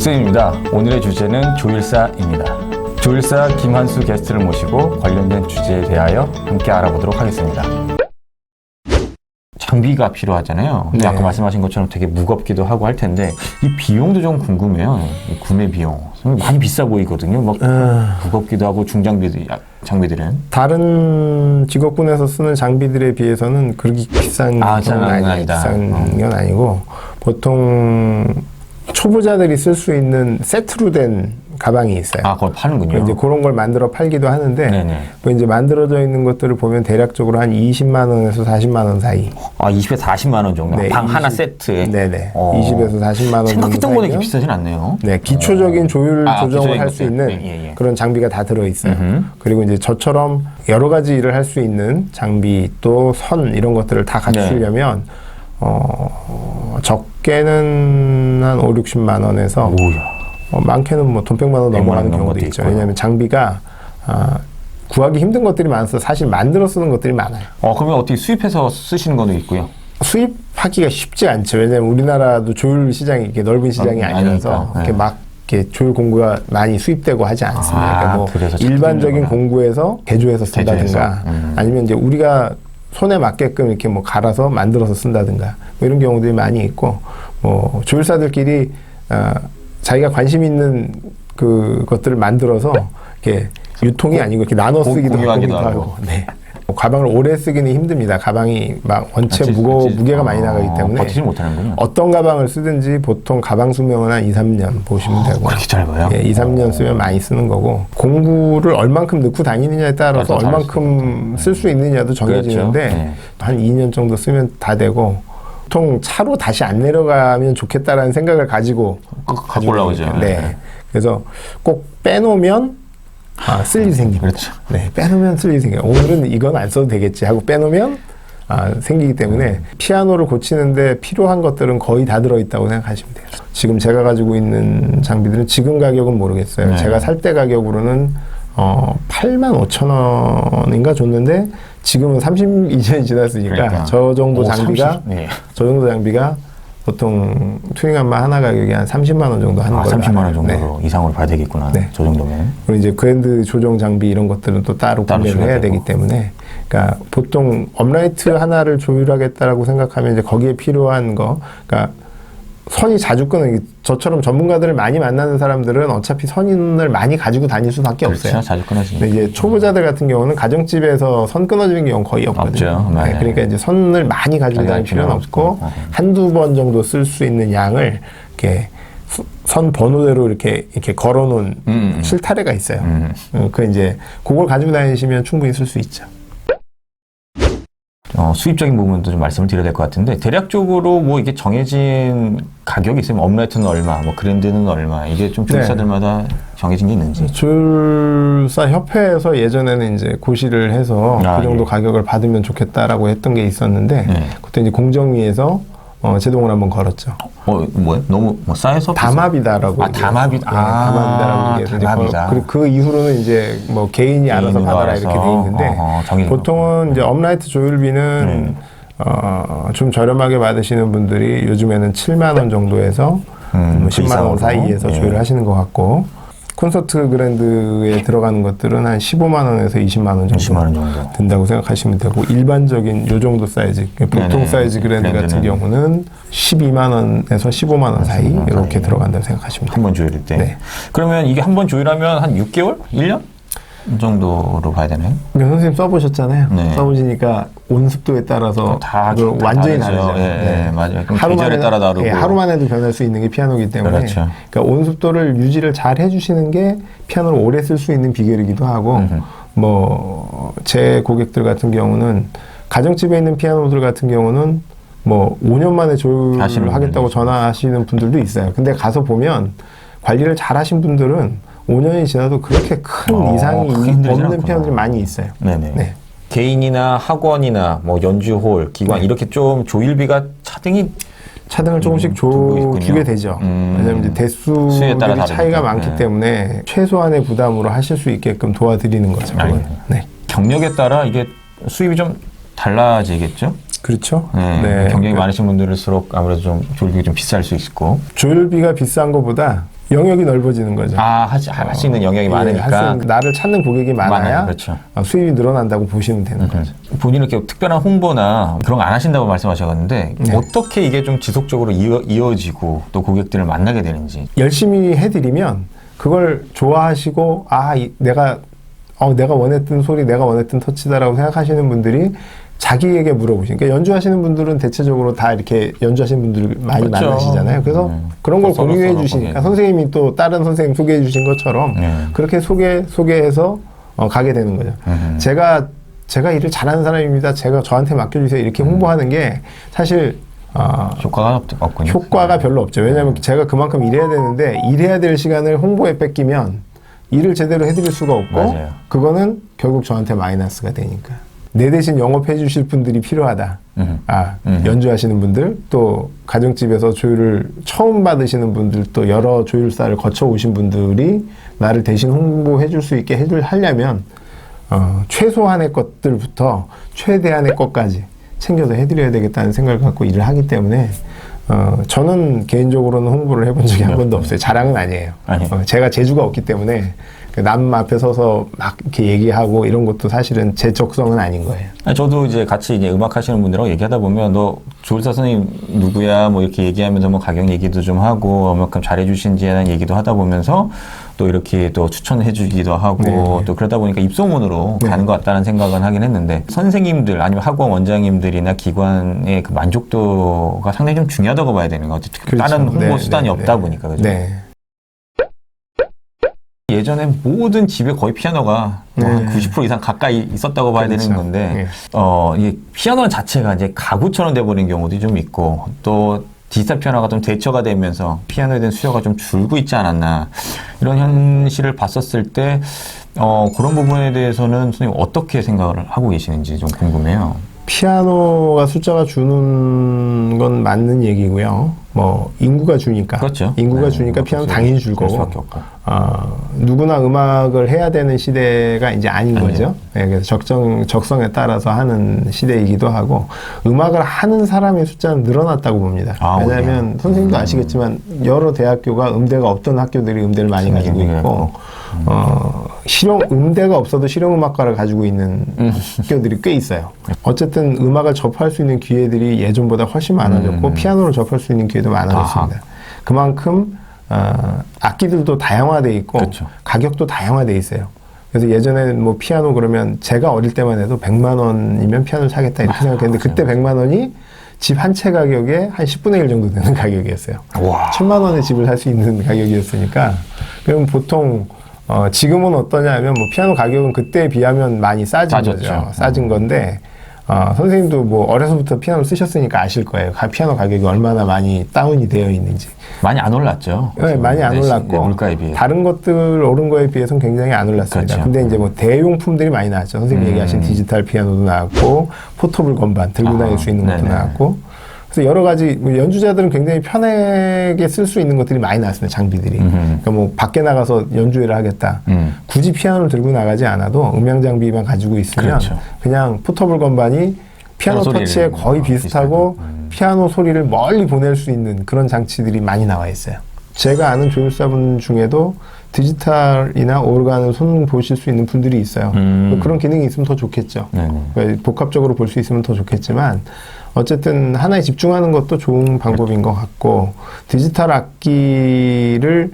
옥쌤입니다. 오늘의 주제는 조일사입니다. 조일사 김한수 게스트를 모시고 관련된 주제에 대하여 함께 알아보도록 하겠습니다. 장비가 필요하잖아요. 근데 네. 아까 말씀하신 것처럼 되게 무겁기도 하고 할 텐데 이 비용도 좀 궁금해요. 이 구매 비용 많이 비싸 보이거든요. 막 무겁기도 하고 장비들은 다른 직업군에서 쓰는 장비들에 비해서는 그렇게 비싼 건 아니다. 비싼 건 아니고 보통 초보자들이 쓸 수 있는 세트로 된 가방이 있어요. 그걸 파는군요. 이제 그런 걸 만들어 팔기도 하는데 네네. 그 이제 만들어져 있는 것들을 보면 대략적으로 한 20만 원에서 40만 원 사이. 20에서 40만 원 정도. 네, 방 20, 하나 세트에. 네네. 20에서 40만 원 정도. 생각했던 거보다 사이면 비싸진 않네요. 네, 기초적인 조율 조정을 기초적인 할 수 것들. 있는 예. 그런 장비가 다 들어있어요. 그리고 이제 저처럼 여러 가지 일을 할 수 있는 장비 또 선 이런 것들을 다 갖추려면 적게는 한 5, 60만 원에서 많게는 뭐 돈 100만 원 넘어가는 경우도 있죠. 왜냐하면 장비가 구하기 힘든 것들이 많아서 사실 만들어 쓰는 것들이 많아요. 그러면 어떻게 수입해서 쓰시는 것도 있고요? 수입하기가 쉽지 않죠. 왜냐하면 우리나라도 조율 시장이 이렇게 넓은 시장이 아니라서 이렇게 막 이렇게 조율 공구가 많이 수입되고 하지 않습니다. 그러니까 뭐 일반적인 공구에서 개조해서 쓴다든가 아니면 이제 우리가 손에 맞게끔 이렇게 뭐 갈아서 만들어서 쓴다든가 뭐 이런 경우들이 많이 있고 뭐 조율사들끼리 자기가 관심 있는 그것들을 만들어서 이렇게 유통이 아니고 이렇게 나눠 쓰기도 하고. 네. 가방을 오래 쓰기는 힘듭니다. 가방이 막 원체 무게가 많이 나가기 때문에 버티지 못하는군요. 어떤 가방을 쓰든지 보통 가방 수명은 한 2, 3년 보시면 되고 그렇게 짧아요? 예, 2, 3년 쓰면 많이 쓰는 거고 공구를 얼만큼 넣고 다니느냐에 따라서 얼만큼 쓸 수 있느냐도 정해지는데 그렇죠. 네. 한 2년 정도 쓰면 다 되고 보통 차로 다시 안 내려가면 좋겠다라는 생각을 가지고 갖고 올라오죠. 네. 그래서 꼭 빼놓으면 쓸 일이 생깁니다. 그렇죠. 네, 빼놓으면 쓸 일이 생겨요. 오늘은 이건 안 써도 되겠지 하고 빼놓으면 생기기 때문에 피아노를 고치는데 필요한 것들은 거의 다 들어있다고 생각하시면 돼요. 지금 제가 가지고 있는 장비들은 지금 가격은 모르겠어요. 네. 제가 살 때 가격으로는 8만 5천 원인가 줬는데 지금은 32년이 지났으니까 저 정도 장비가 저 정도 장비가 보통 튜닝함마 하나 가격이 한 30만 원 정도 하는 거예요. 30만 원 정도로 이상으로 봐야 되겠구나. 네. 저 정도면. 그리고 이제 그랜드 조정 장비 이런 것들은 또 따로 구매를 해야 되기 때문에 그러니까 보통 업라이트 하나를 조율하겠다라고 생각하면 이제 거기에 필요한 거 그러니까 선이 자주 끊어요. 저처럼 전문가들을 많이 만나는 사람들은 어차피 선을 많이 가지고 다닐 수밖에 없어요. 자주 끊어지니까. 근데 이제 초보자들 같은 경우는 가정집에서 선 끊어지는 경우는 거의 없거든요. 없죠. 네, 그러니까 이제 선을 많이 가지고 다닐 필요는 없고 한두 번 정도 쓸 수 있는 양을 이렇게 선 번호대로 이렇게 걸어놓은 실타래가 있어요. 그 이제 그걸 가지고 다니시면 충분히 쓸 수 있죠. 수입적인 부분도 좀 말씀을 드려야 될 것 같은데 대략적으로 뭐 이게 정해진 가격이 있으면 업라이트는 얼마, 뭐 그랜드는 얼마 이게 좀 조율사들마다 정해진 게 있는지. 조율사 협회에서 예전에는 이제 고시를 해서 그 정도 가격을 받으면 좋겠다라고 했던 게 있었는데 그때 이제 공정위에서 제동을 한번 걸었죠. 뭐요? 너무 싸해서 담합이다라고. 담합이다라고 얘기해서 그리고 그 이후로는 이제 뭐 개인이 알아서 받아라 이렇게 돼 있는데 보통은 이제 업라이트 조율비는 좀 저렴하게 받으시는 분들이 요즘에는 7만 원 정도에서 10만 원 사이에서 조율을 하시는 것 같고 콘서트 그랜드에 들어가는 것들은 한 15만 원에서 20만 원 정도 든다고 생각하시면 되고 일반적인 요 정도 사이즈 보통 사이즈 그랜드 같은 경우는 12만 원에서 15만 원 사이 이렇게 들어간다고 생각하시면 돼요. 한 번 조율일 때. 네. 그러면 이게 한 번 조율하면 한 6개월? 1년? 정도로 봐야 되나요? 선생님 써보셨잖아요. 써보시니까 온습도에 따라서 다 완전히 다르죠. 맞아요. 계절에 따라 다르고 하루만 해도 변할 수 있는 게 피아노이기 때문에 그렇죠. 그러니까 온습도를 유지를 잘 해주시는 게 피아노를 오래 쓸 수 있는 비결이기도 하고 뭐 제 고객들 같은 경우는 가정집에 있는 피아노들 같은 경우는 뭐 5년 만에 조율을 하겠다고 전화하시는 분들도 있어요. 근데 가서 보면 관리를 잘 하신 분들은 5년이 지나도 그렇게 큰 이상이 없는 피아노들이 많이 있어요. 네. 개인이나 학원이나 뭐 연주홀, 기관 이렇게 좀 조율비가 차등을 조금씩 주게 되죠. 왜냐하면 이제 대수들이 차이가 많기 때문에 최소한의 부담으로 하실 수 있게끔 도와드리는 거죠. 네. 경력에 따라 이게 수입이 좀 달라지겠죠? 그렇죠. 경력이 많으신 분들일수록 아무래도 좀 조율비가 좀 비쌀 수 있고 조율비가 비싼 것보다 영역이 넓어지는 거죠. 할 수 있는 영역이 많으니까. 나를 찾는 고객이 많아야 그렇죠. 수입이 늘어난다고 보시면 되는 거죠. 본인은 이렇게 특별한 홍보나 그런 거 안 하신다고 말씀하셨는데 네. 어떻게 이게 좀 지속적으로 이어지고 또 고객들을 만나게 되는지. 열심히 해드리면 그걸 좋아하시고 내가 원했던 소리, 내가 원했던 터치다라고 생각하시는 분들이 자기에게 물어보시니까 그러니까 연주하시는 분들은 대체적으로 다 이렇게 연주하시는 분들 많이 그렇죠. 만나시잖아요. 그래서 그런 걸 공유해 주시니까 선생님이 또 다른 선생님 소개해 주신 것처럼 그렇게 소개해서 가게 되는 거죠. 제가 일을 잘하는 사람입니다. 저한테 맡겨주세요. 이렇게 홍보하는 게 사실 효과가 없군요. 효과가 별로 없죠. 왜냐하면 제가 그만큼 일해야 되는데 일해야 될 시간을 홍보에 뺏기면 일을 제대로 해드릴 수가 없고 맞아요. 그거는 결국 저한테 마이너스가 되니까. 내 대신 영업해 주실 분들이 필요하다. 연주하시는 분들, 또 가정집에서 조율을 처음 받으시는 분들, 또 여러 조율사를 거쳐 오신 분들이 나를 대신 홍보해 줄 수 있게 하려면 최소한의 것들부터 최대한의 것까지 챙겨서 해드려야 되겠다는 생각을 갖고 일을 하기 때문에 저는 개인적으로는 홍보를 해본 적이 한 번도 없어요. 자랑은 아니에요. 제가 재주가 없기 때문에 남 앞에 서서 막 이렇게 얘기하고 이런 것도 사실은 제 적성은 아닌 거예요. 저도 이제 같이 이제 음악 하시는 분들하고 얘기하다 보면 너 조율사 선생님 누구야 뭐 이렇게 얘기하면서 뭐 가격 얘기도 좀 하고 얼마큼 잘해주신지에 대한 얘기도 하다 보면서 또 이렇게 또 추천해 주기도 하고 또 그러다 보니까 입소문으로 가는 것 같다는 생각은 하긴 했는데 선생님들 아니면 학원 원장님들이나 기관의 그 만족도가 상당히 좀 중요하다고 봐야 되는 것 같아요. 그렇죠. 다른 홍보 수단이 없다 보니까 그죠? 예전에 모든 집에 거의 피아노가 한 90% 이상 가까이 있었다고 봐야 되는 건데 이 피아노 자체가 이제 가구처럼 돼버린 경우도 좀 있고 또 디지털 피아노가 좀 대처가 되면서 피아노에 대한 수요가 좀 줄고 있지 않았나 이런 현실을 봤었을 때 그런 부분에 대해서는 선생님 어떻게 생각을 하고 계시는지 좀 궁금해요. 피아노가 숫자가 주는 건 맞는 얘기고요. 뭐 인구가 주니까. 그렇죠. 인구가 주니까 피아노 당연히 줄 거고. 누구나 음악을 해야 되는 시대가 이제 아닌 거죠. 그래서 적성에 따라서 하는 시대이기도 하고 음악을 하는 사람의 숫자는 늘어났다고 봅니다. 왜냐하면 선생님도 아시겠지만 여러 대학교가 음대가 없던 학교들이 음대를 많이 가지고 있고 음대가 없어도 실용음악과를 가지고 있는 학교들이 꽤 있어요. 어쨌든 음악을 접할 수 있는 기회들이 예전보다 훨씬 많아졌고 피아노를 접할 수 있는 기회도 많아졌습니다. 그만큼 악기들도 다양화되어 있고 그렇죠. 가격도 다양화되어 있어요. 그래서 예전에는 뭐 피아노 그러면 제가 어릴 때만 해도 100만 원이면 피아노를 사겠다 이렇게 생각했는데 그때 100만 원이 집 한 채 가격의 한 10분의 1 정도 되는 가격이었어요. 1000만 원에 집을 살 수 있는 가격이었으니까 그럼 보통 지금은 어떠냐 하면 뭐 피아노 가격은 그때에 비하면 많이 싸진 거죠. 싸진 건데 선생님도 뭐 어려서부터 피아노를 쓰셨으니까 아실 거예요. 피아노 가격이 얼마나 많이 다운이 되어 있는지. 많이 안 올랐죠. 네, 많이 안 올랐고 물가에 비해 다른 것들 오른 거에 비해서는 굉장히 안 올랐습니다. 그렇죠. 근데 이제 뭐 대용품들이 많이 나왔죠. 선생님 얘기하신 디지털 피아노도 나왔고 포터블 건반 들고 다닐 수 있는 것도 나왔고. 그래서 여러 가지 연주자들은 굉장히 편하게 쓸 수 있는 것들이 많이 나왔습니다. 장비들이. 그러니까 뭐 밖에 나가서 연주회를 하겠다. 굳이 피아노를 들고 나가지 않아도 음향 장비만 가지고 있으면 그렇죠. 그냥 포터블 건반이 피아노 터치에 거의 비슷하고 피아노 소리를 멀리 보낼 수 있는 그런 장치들이 많이 나와 있어요. 제가 아는 조율사분 중에도 디지털이나 오르간을 손 보실 수 있는 분들이 있어요. 그런 기능이 있으면 더 좋겠죠. 그러니까 복합적으로 볼 수 있으면 더 좋겠지만 어쨌든 하나에 집중하는 것도 좋은 방법인 것 같고 디지털 악기를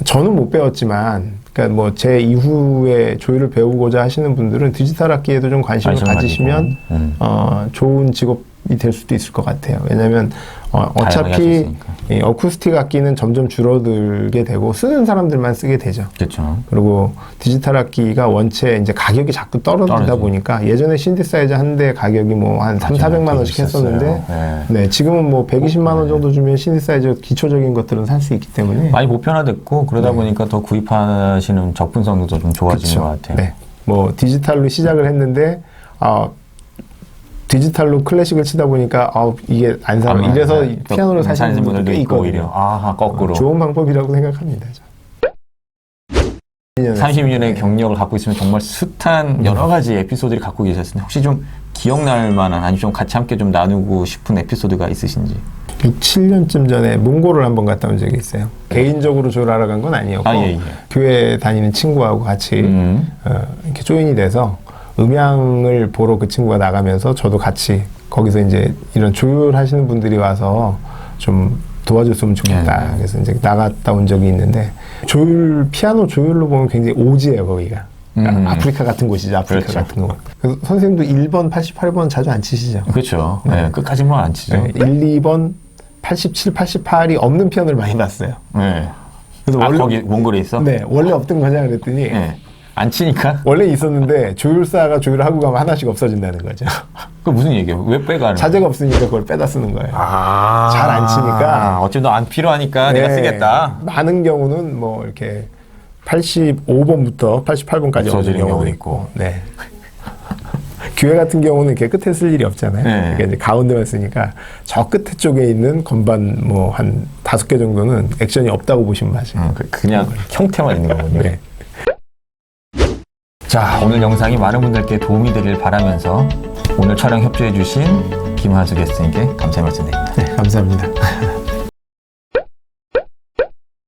저는 못 배웠지만 그러니까 뭐 제 이후에 조율을 배우고자 하시는 분들은 디지털 악기에도 좀 관심을 가지시면 좋은 직업이 될 수도 있을 것 같아요. 왜냐하면 어차피 어쿠스틱 악기는 점점 줄어들게 되고 쓰는 사람들만 쓰게 되죠. 그렇죠. 그리고 디지털 악기가 원체 이제 가격이 자꾸 떨어지다 보니까 예전에 신디사이저 한 대 가격이 뭐 한 300~400만 원씩 했었는데 네, 지금은 뭐 120만 원 정도 주면 신디사이저 기초적인 것들은 살 수 있기 때문에 많이 보편화됐고 그러다 보니까 더 구입하시는 접근성도 좀 좋아지는 것 같아요. 네. 뭐 디지털로 시작을 했는데 디지털로 클래식을 치다 보니까 이게 안 살아. 이래서 피아노를 사시는 분들도 있고 오히려 거꾸로 좋은 방법이라고 생각합니다. 30년의 경력을 갖고 있으면 정말 숱한 여러 가지 에피소드를 갖고 계셨는데 혹시 좀 기억날 만한 아니면 좀 같이 함께 좀 나누고 싶은 에피소드가 있으신지? 7년쯤 전에 몽골을 한번 갔다 온 적이 있어요. 개인적으로 조율하러 간 건 아니었고 교회 다니는 친구하고 같이 이렇게 조인이 돼서 음향을 보러 그 친구가 나가면서 저도 같이 거기서 이제 이런 조율하시는 분들이 와서 좀 도와줬으면 좋겠다. 그래서 이제 나갔다 온 적이 있는데 피아노 조율로 보면 굉장히 오지예요, 거기가. 그러니까 아프리카 같은 곳이죠, 아프리카 그렇죠. 같은 곳. 그래서 선생님도 1번, 88번 자주 안 치시죠? 그렇죠. 네, 끝까지는 안 치죠. 네, 1, 2번, 87, 88이 없는 피아노를 많이 봤어요. 네. 그래서 원래 거기 몽골에 있어? 네, 원래 없던 거냐 그랬더니 네. 안 치니까? 원래 있었는데 조율사가 조율을 하고 가면 하나씩 없어진다는 거죠. 그 무슨 얘기예요? 왜 빼가는? 자재가 없으니까 그걸 빼다 쓰는 거예요. 잘 안 치니까. 어차피 너 안 필요하니까 네, 내가 쓰겠다. 많은 경우는 뭐 이렇게 85번부터 88번까지 없는 경우도 있고. 네. 교회 같은 경우는 이렇게 끝에 쓸 일이 없잖아요. 네. 그러니까 이제 가운데만 쓰니까 저 끝에 쪽에 있는 건반 뭐 한 5개 정도는 액션이 없다고 보시면 맞아요. 그냥 형태만 있는 거군요. 네. 자, 오늘 영상이 많은 분들께 도움이 되길 바라면서 오늘 촬영 협조해 주신 김한수 게스트님께 감사의 말씀드립니다. 네, 감사합니다.